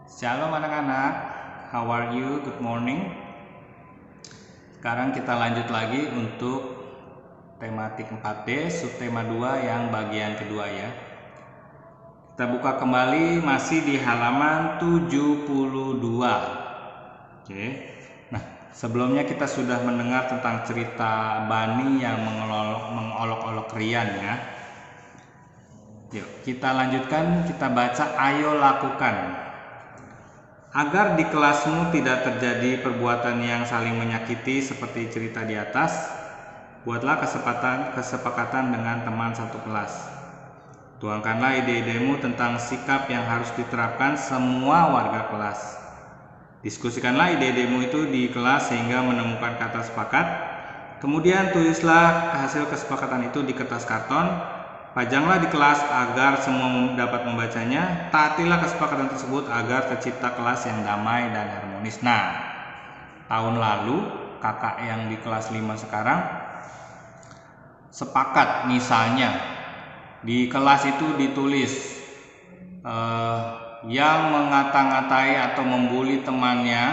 Shalom anak-anak, how are you? Good morning. Sekarang kita lanjut lagi untuk tematik 4D, subtema 2 yang bagian kedua ya. Kita buka kembali masih di halaman 72. Oke. Nah, sebelumnya kita sudah mendengar tentang cerita Bani yang mengolok-olok Rian ya. Yuk, kita lanjutkan, kita baca ayo lakukan. Agar di kelasmu tidak terjadi perbuatan yang saling menyakiti seperti cerita di atas, buatlah kesepakatan dengan teman satu kelas. Tuangkanlah ide-idemu tentang sikap yang harus diterapkan semua warga kelas. Diskusikanlah ide-idemu itu di kelas sehingga menemukan kata sepakat. Kemudian tulislah hasil kesepakatan itu di kertas karton. Pajanglah di kelas agar semua dapat membacanya. Taatilah kesepakatan tersebut agar tercipta kelas yang damai dan harmonis. Nah, tahun lalu kakak yang di kelas 5 sekarang sepakat misalnya di kelas itu ditulis yang mengata-ngatai atau membuli temannya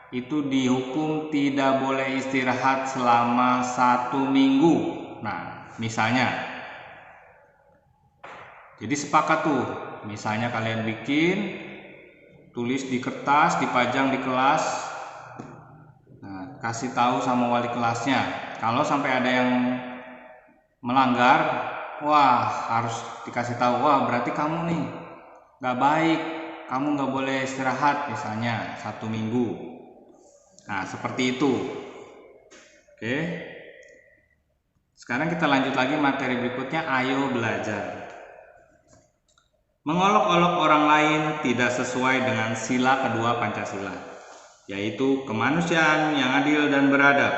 itu dihukum tidak boleh istirahat selama 1 minggu. Nah, misalnya jadi sepakat tuh, misalnya kalian bikin, tulis di kertas, dipajang di kelas, nah, kasih tahu sama wali kelasnya. Kalau sampai ada yang melanggar, wah harus dikasih tahu, wah berarti kamu nih gak baik, kamu gak boleh istirahat misalnya 1 minggu. Nah seperti itu. Oke. Sekarang kita lanjut lagi materi berikutnya, ayo belajar. Mengolok-olok orang lain tidak sesuai dengan sila kedua Pancasila, yaitu kemanusiaan yang adil dan beradab.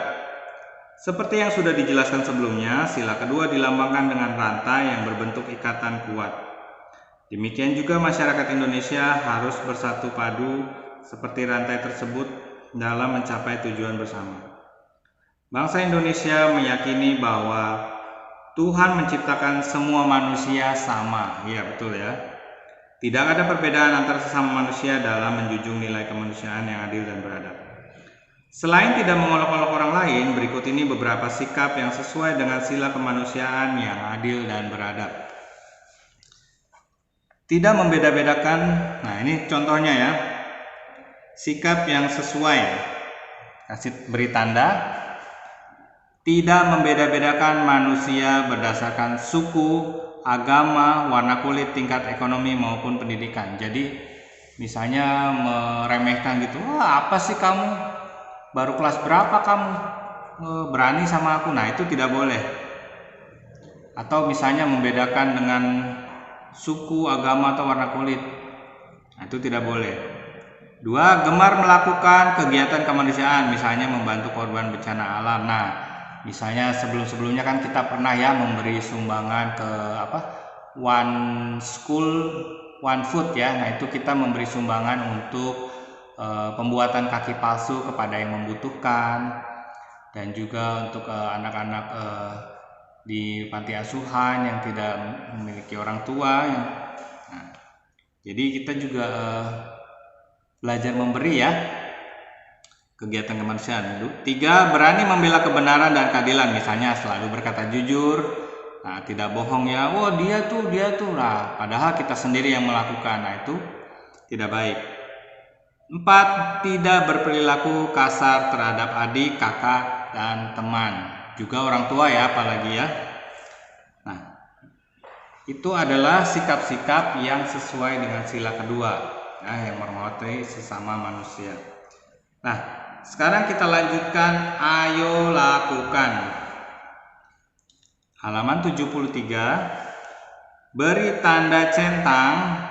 Seperti yang sudah dijelaskan sebelumnya, sila kedua dilambangkan dengan rantai yang berbentuk ikatan kuat. Demikian juga masyarakat Indonesia harus bersatu padu seperti rantai tersebut dalam mencapai tujuan bersama. Bangsa Indonesia meyakini bahwa Tuhan menciptakan semua manusia sama. Iya betul ya. Tidak ada perbedaan antara sesama manusia dalam menjunjung nilai kemanusiaan yang adil dan beradab. Selain tidak mengolok-olok orang lain, berikut ini beberapa sikap yang sesuai dengan sila kemanusiaan yang adil dan beradab. Tidak membeda-bedakan, nah ini contohnya ya. Sikap yang sesuai, kasih beri tanda. Tidak membeda-bedakan manusia berdasarkan suku, agama, warna kulit, tingkat ekonomi maupun pendidikan. Jadi misalnya meremehkan gitu, wah apa sih kamu, baru kelas berapa kamu berani sama aku. Nah itu tidak boleh. Atau misalnya membedakan dengan suku, agama atau warna kulit, nah, itu tidak boleh. 2. Gemar melakukan kegiatan kemanusiaan, misalnya membantu korban bencana alam. Nah misalnya sebelum-sebelumnya kan kita pernah ya memberi sumbangan ke One School One Food ya. Nah itu kita memberi sumbangan untuk pembuatan kaki palsu kepada yang membutuhkan, dan juga untuk anak-anak di panti asuhan yang tidak memiliki orang tua. Nah, jadi kita juga belajar memberi ya. Kegiatan kemanusiaan. 3. Berani membela kebenaran dan keadilan, misalnya selalu berkata jujur, nah tidak bohong ya, oh dia tuh, nah padahal kita sendiri yang melakukan. Nah itu tidak baik. 4. Tidak berperilaku kasar terhadap adik, kakak, dan teman, juga orang tua ya apalagi ya. Nah itu adalah sikap-sikap yang sesuai dengan sila kedua ya, yang menghormati sesama manusia. Nah sekarang kita lanjutkan, ayo lakukan. Halaman 73. Beri tanda centang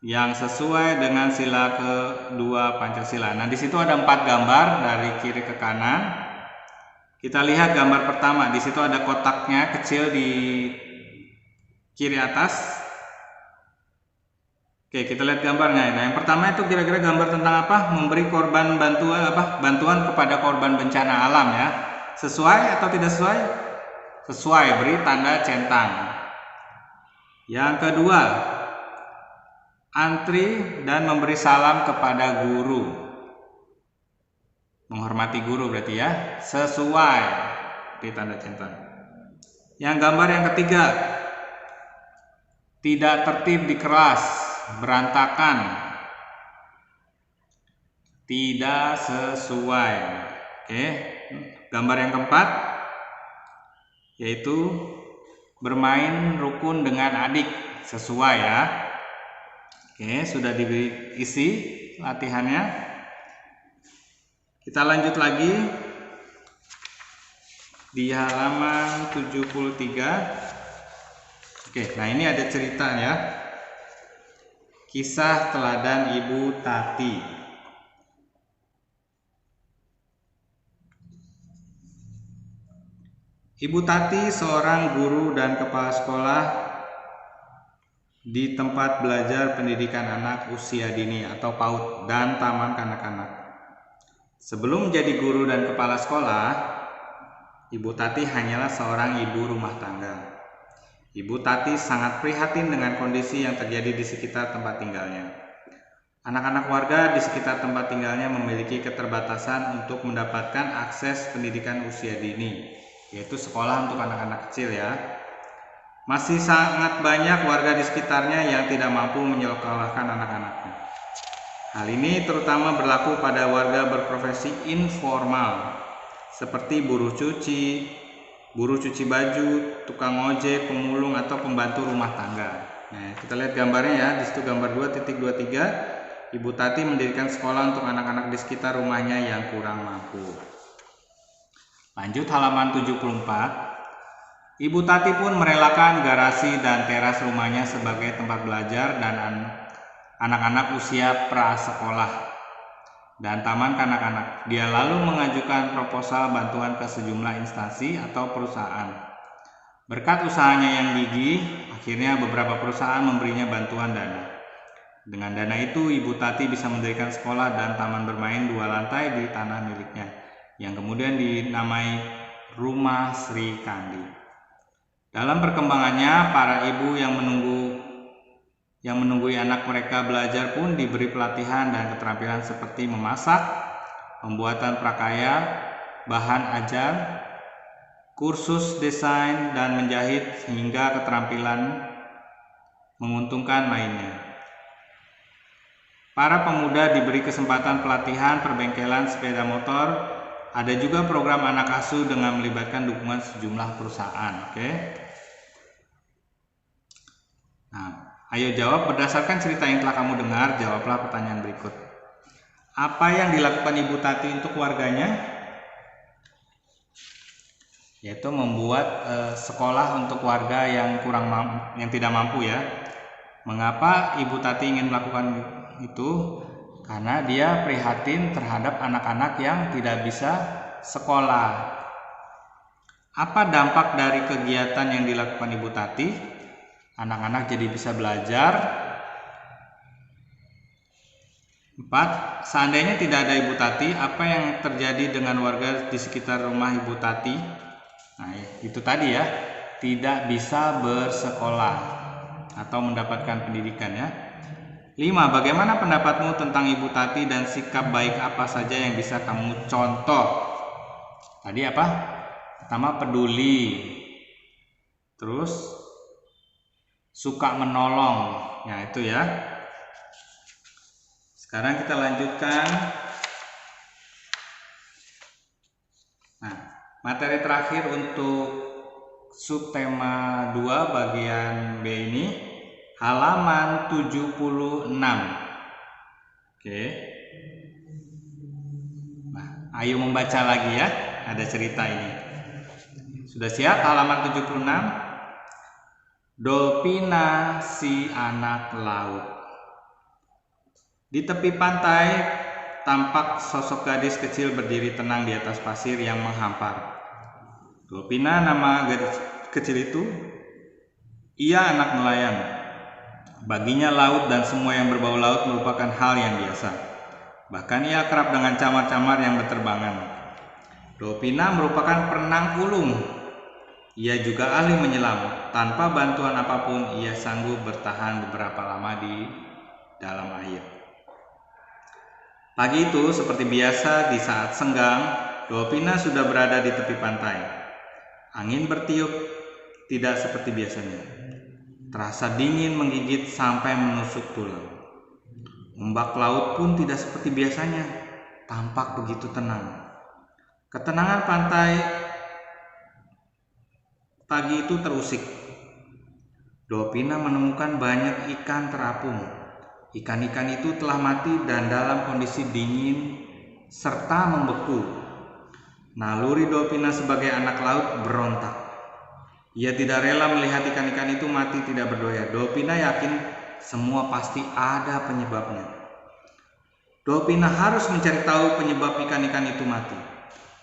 yang sesuai dengan sila kedua Pancasila. Nah, di situ ada 4 gambar dari kiri ke kanan. Kita lihat gambar pertama. Di situ ada kotaknya kecil di kiri atas. Oke, kita lihat gambarnya. Nah, yang pertama itu kira-kira gambar tentang apa? Memberi korban bantuan kepada korban bencana alam ya. Sesuai atau tidak sesuai? Sesuai, beri tanda centang. Yang kedua, antri dan memberi salam kepada guru. Menghormati guru berarti ya, sesuai di tanda centang. Yang gambar yang ketiga, tidak tertib di kelas, berantakan, tidak sesuai. Oke, gambar yang keempat yaitu bermain rukun dengan adik, sesuai ya. Oke, sudah diisi latihannya. Kita lanjut lagi di halaman 73. Oke, nah ini ada cerita ya. Kisah teladan Ibu Tati. Ibu Tati seorang guru dan kepala sekolah di tempat belajar pendidikan anak usia dini atau PAUD dan taman kanak-kanak. Sebelum menjadi guru dan kepala sekolah, Ibu Tati hanyalah seorang ibu rumah tangga. Ibu Tati sangat prihatin dengan kondisi yang terjadi di sekitar tempat tinggalnya. Anak-anak warga di sekitar tempat tinggalnya memiliki keterbatasan untuk mendapatkan akses pendidikan usia dini, yaitu sekolah untuk anak-anak kecil ya. Masih sangat banyak warga di sekitarnya yang tidak mampu menyekolahkan anak-anaknya. Hal ini terutama berlaku pada warga berprofesi informal seperti buruh cuci baju, tukang ojek, pemulung atau pembantu rumah tangga. Nah, kita lihat gambarnya ya. Di situ gambar 2.23, Ibu Tati mendirikan sekolah untuk anak-anak di sekitar rumahnya yang kurang mampu. Lanjut halaman 74. Ibu Tati pun merelakan garasi dan teras rumahnya sebagai tempat belajar dan anak-anak usia prasekolah dan taman kanak-kanak. Dia lalu mengajukan proposal bantuan ke sejumlah instansi atau perusahaan. Berkat usahanya yang gigih, akhirnya beberapa perusahaan memberinya bantuan dana. Dengan dana itu, Ibu Tati bisa mendirikan sekolah dan taman bermain 2 lantai di tanah miliknya, yang kemudian dinamai Rumah Sri Kandi. Dalam perkembangannya, para ibu yang menunggui anak mereka belajar pun diberi pelatihan dan keterampilan seperti memasak, pembuatan prakarya, bahan ajar, kursus desain dan menjahit hingga keterampilan menguntungkan lainnya. Para pemuda diberi kesempatan pelatihan perbengkelan sepeda motor. Ada juga program anak asuh dengan melibatkan dukungan sejumlah perusahaan. Oke. Nah, ayo jawab berdasarkan cerita yang telah kamu dengar. Jawablah pertanyaan berikut. Apa yang dilakukan Ibu Tati untuk warganya? Yaitu membuat sekolah untuk warga yang tidak mampu ya. Mengapa Ibu Tati ingin melakukan itu? Karena dia prihatin terhadap anak-anak yang tidak bisa sekolah. Apa dampak dari kegiatan yang dilakukan Ibu Tati? Anak-anak jadi bisa belajar. 4. Seandainya tidak ada Ibu Tati, apa yang terjadi dengan warga di sekitar rumah Ibu Tati? Nah, itu tadi ya, tidak bisa bersekolah atau mendapatkan pendidikan ya. 5. Bagaimana pendapatmu tentang Ibu Tati dan sikap baik apa saja yang bisa kamu contoh? Tadi apa? Pertama, peduli. Terus suka menolong. Ya, itu ya. Sekarang kita lanjutkan. Nah, materi terakhir untuk subtema 2 bagian B ini halaman 76. Oke. Nah, ayo membaca lagi ya. Ada cerita ini. Sudah siap halaman 76? Dolpina si anak laut. Di tepi pantai tampak sosok gadis kecil berdiri tenang di atas pasir yang menghampar. Dolpina nama gadis kecil itu. Ia anak nelayan. Baginya laut dan semua yang berbau laut merupakan hal yang biasa. Bahkan ia kerap dengan camar-camar yang berterbangan. Dolpina merupakan perenang ulung. Ia juga ahli menyelam. Tanpa bantuan apapun, ia sanggup bertahan beberapa lama di dalam air. Pagi itu seperti biasa di saat senggang, Dovina sudah berada di tepi pantai. Angin bertiup tidak seperti biasanya. Terasa dingin menggigit sampai menusuk tulang. Ombak laut pun tidak seperti biasanya, tampak begitu tenang. Ketenangan pantai pagi itu terusik. Dovina menemukan banyak ikan terapung. Ikan-ikan itu telah mati dan dalam kondisi dingin serta membeku. Naluri Dovina sebagai anak laut berontak. Ia tidak rela melihat ikan-ikan itu mati tidak berdaya. Dovina yakin semua pasti ada penyebabnya. Dovina harus mencari tahu penyebab ikan-ikan itu mati.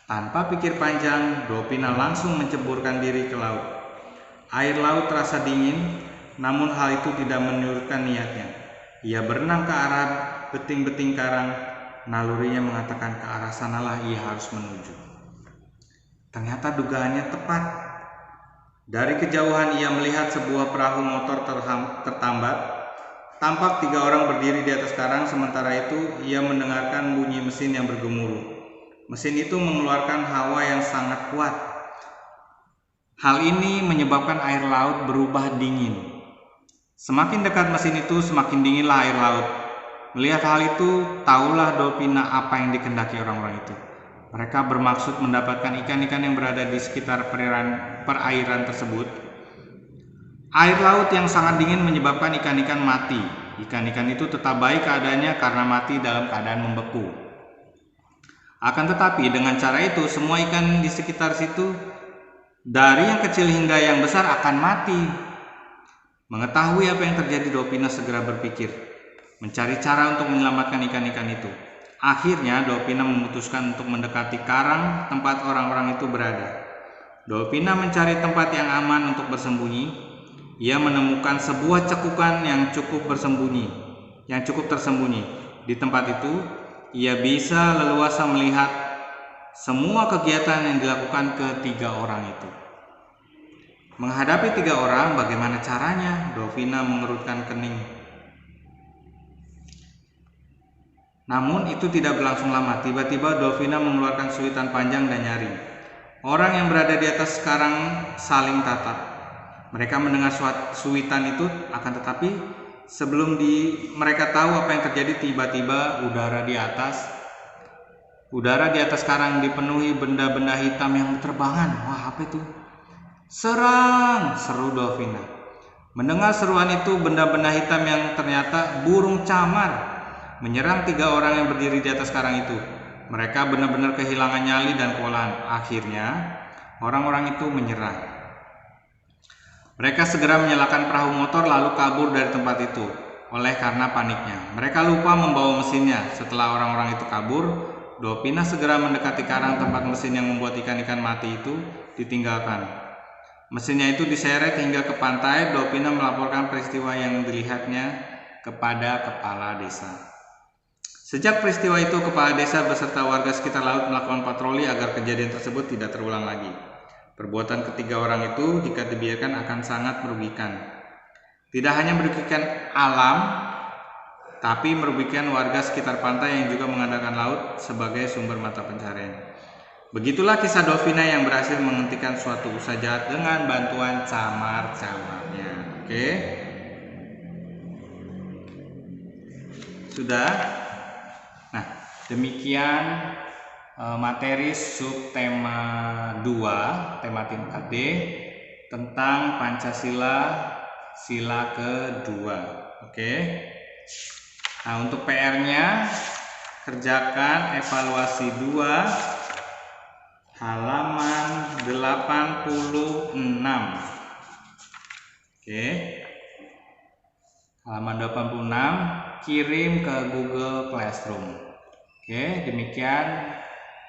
Tanpa pikir panjang, Dovina langsung menceburkan diri ke laut. Air laut terasa dingin, namun hal itu tidak menyurutkan niatnya. Ia berenang ke arah beting-beting karang. Nalurinya mengatakan ke arah sanalah ia harus menuju. Ternyata dugaannya tepat. Dari kejauhan ia melihat sebuah perahu motor tertambat. Tampak 3 orang berdiri di atas karang, sementara itu ia mendengarkan bunyi mesin yang bergemuruh. Mesin itu mengeluarkan hawa yang sangat kuat. Hal ini menyebabkan air laut berubah dingin. Semakin dekat mesin itu, semakin dinginlah air laut. Melihat hal itu, tahulah Dovina apa yang dikehendaki orang-orang itu. Mereka bermaksud mendapatkan ikan-ikan yang berada di sekitar perairan tersebut. Air laut yang sangat dingin menyebabkan ikan-ikan mati. Ikan-ikan itu tetap baik keadaannya karena mati dalam keadaan membeku. Akan tetapi dengan cara itu, semua ikan di sekitar situ, dari yang kecil hingga yang besar, akan mati. Mengetahui apa yang terjadi, Dovina segera berpikir mencari cara untuk menyelamatkan ikan-ikan itu. Akhirnya Dovina memutuskan untuk mendekati karang tempat orang-orang itu berada. Dovina mencari tempat yang aman untuk bersembunyi. Ia menemukan sebuah cekukan yang cukup tersembunyi. Di tempat itu, ia bisa leluasa melihat semua kegiatan yang dilakukan ke-3 orang itu. Menghadapi 3 orang, bagaimana caranya? Dovina mengerutkan kening. Namun itu tidak berlangsung lama. Tiba-tiba Dovina mengeluarkan suitan panjang dan nyaring. Orang yang berada di atas karang saling tatap. Mereka mendengar suitan itu, akan tetapi sebelum mereka tahu apa yang terjadi, tiba-tiba udara di atas karang dipenuhi benda-benda hitam yang berterbangan. Wah, apa itu? Serang! Seru Dovina. Mendengar seruan itu, benda-benda hitam yang ternyata burung camar menyerang 3 orang yang berdiri di atas karang itu. Mereka benar-benar kehilangan nyali dan kewalahan. Akhirnya, orang-orang itu menyerah. Mereka segera menyalakan perahu motor lalu kabur dari tempat itu. Oleh karena paniknya, mereka lupa membawa mesinnya. Setelah orang-orang itu kabur, Dovina segera mendekati karang tempat mesin yang membuat ikan-ikan mati itu ditinggalkan. Mesinnya itu diseret hingga ke pantai. Dovina melaporkan peristiwa yang dilihatnya kepada kepala desa. Sejak peristiwa itu, kepala desa beserta warga sekitar laut melakukan patroli agar kejadian tersebut tidak terulang lagi. Perbuatan ke-3 orang itu jika dibiarkan akan sangat merugikan. Tidak hanya merugikan alam, tapi merugikan warga sekitar pantai yang juga mengandalkan laut sebagai sumber mata pencaharian. Begitulah kisah Dovina yang berhasil menghentikan suatu usaha jahat dengan bantuan camar-camarnya. Oke. Sudah. Nah, demikian materi subtema 2, tema tingkat D tentang Pancasila sila kedua. Oke. Nah, untuk PR-nya kerjakan evaluasi 2 halaman 86. Oke. Halaman 86 kirim ke Google Classroom. Oke, demikian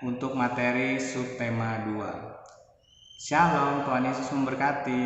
untuk materi subtema 2. Shalom, Tuhan Yesus memberkati.